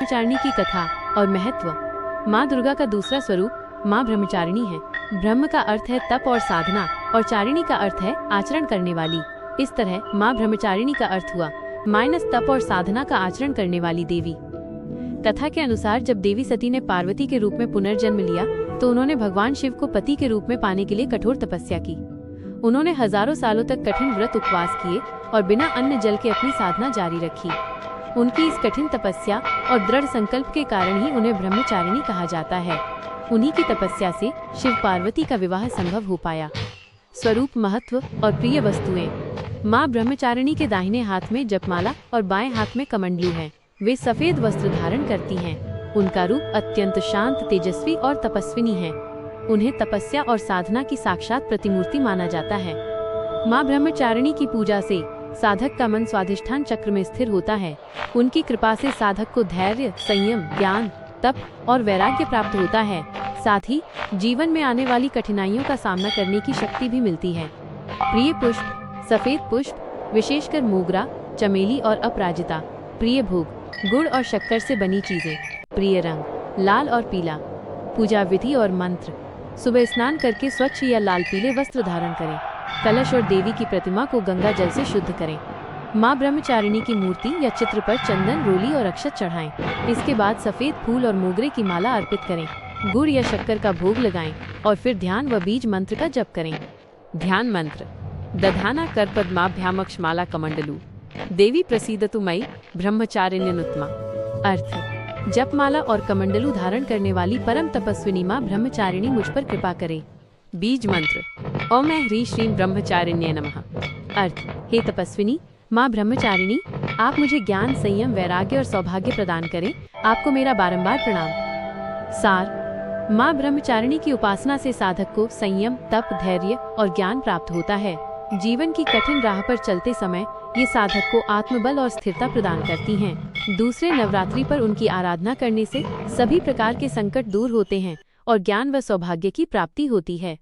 ब्रह्मचारिणी की कथा और महत्व। माँ दुर्गा का दूसरा स्वरूप माँ ब्रह्मचारिणी है। ब्रह्म का अर्थ है तप और साधना और चारिणी का अर्थ है आचरण करने वाली। इस तरह माँ ब्रह्मचारिणी का अर्थ हुआ माइनस तप और साधना का आचरण करने वाली देवी। कथा के अनुसार जब देवी सती ने पार्वती के रूप में पुनर्जन्म लिया तो उन्होंने भगवान शिव को पति के रूप में पाने के लिए कठोर तपस्या की। उन्होंने हजारों सालों तक कठिन व्रत उपवास किए और बिना अन्न जल के अपनी साधना जारी रखी। उनकी इस कठिन तपस्या और दृढ़ संकल्प के कारण ही उन्हें ब्रह्मचारिणी कहा जाता है। उन्हीं की तपस्या से शिव पार्वती का विवाह संभव हो पाया। स्वरूप, महत्व और प्रिय वस्तुएं। माँ ब्रह्मचारिणी के दाहिने हाथ में जपमाला और बाएं हाथ में कमंडलू है। वे सफेद वस्त्र धारण करती हैं। उनका रूप अत्यंत शांत, तेजस्वी और तपस्विनी है। उन्हें तपस्या और साधना की साक्षात प्रतिमूर्ति माना जाता है। माँ ब्रह्मचारिणी की पूजा से साधक का मन स्वाधिष्ठान चक्र में स्थिर होता है। उनकी कृपा से साधक को धैर्य, संयम, ज्ञान, तप और वैराग्य प्राप्त होता है। साथ ही जीवन में आने वाली कठिनाइयों का सामना करने की शक्ति भी मिलती है। प्रिय पुष्प, सफेद पुष्प, विशेषकर मोगरा, चमेली और अपराजिता। प्रिय भोग, गुड़ और शक्कर से बनी चीजें। प्रिय रंग, लाल और पीला। पूजा विधि और मंत्र। सुबह स्नान करके स्वच्छ या लाल पीले वस्त्र धारण करें। कलश और देवी की प्रतिमा को गंगा जल से शुद्ध करें। माँ ब्रह्मचारिणी की मूर्ति या चित्र पर चंदन, रोली और अक्षत चढ़ाएं। इसके बाद सफेद फूल और मोगरे की माला अर्पित करें। गुड़ या शक्कर का भोग लगाएं और फिर ध्यान व बीज मंत्र का जप करें। ध्यान मंत्र। दधाना कर पद्माभ्यामक्षमाला कमंडलू देवी प्रसीदतु मयि ब्रह्मचारिण्यनुत्तमा। अर्थ, जपमाला और कमंडलू धारण करने वाली परम तपस्विनी माँ ब्रह्मचारिणी मुझ पर कृपा करे। बीज मंत्र। ओम ह्रीं श्रीं ब्रह्मचारिण्यै नमः। अर्थ, हे तपस्विनी माँ ब्रह्मचारिणी, आप मुझे ज्ञान, संयम, वैराग्य और सौभाग्य प्रदान करें। आपको मेरा बारंबार प्रणाम। सार, माँ ब्रह्मचारिणी की उपासना से साधक को संयम, तप, धैर्य और ज्ञान प्राप्त होता है। जीवन की कठिन राह पर चलते समय ये साधक को आत्मबल और स्थिरता प्रदान करती हैं। दूसरे नवरात्रि पर उनकी आराधना करने से सभी प्रकार के संकट दूर होते हैं और ज्ञान व सौभाग्य की प्राप्ति होती है।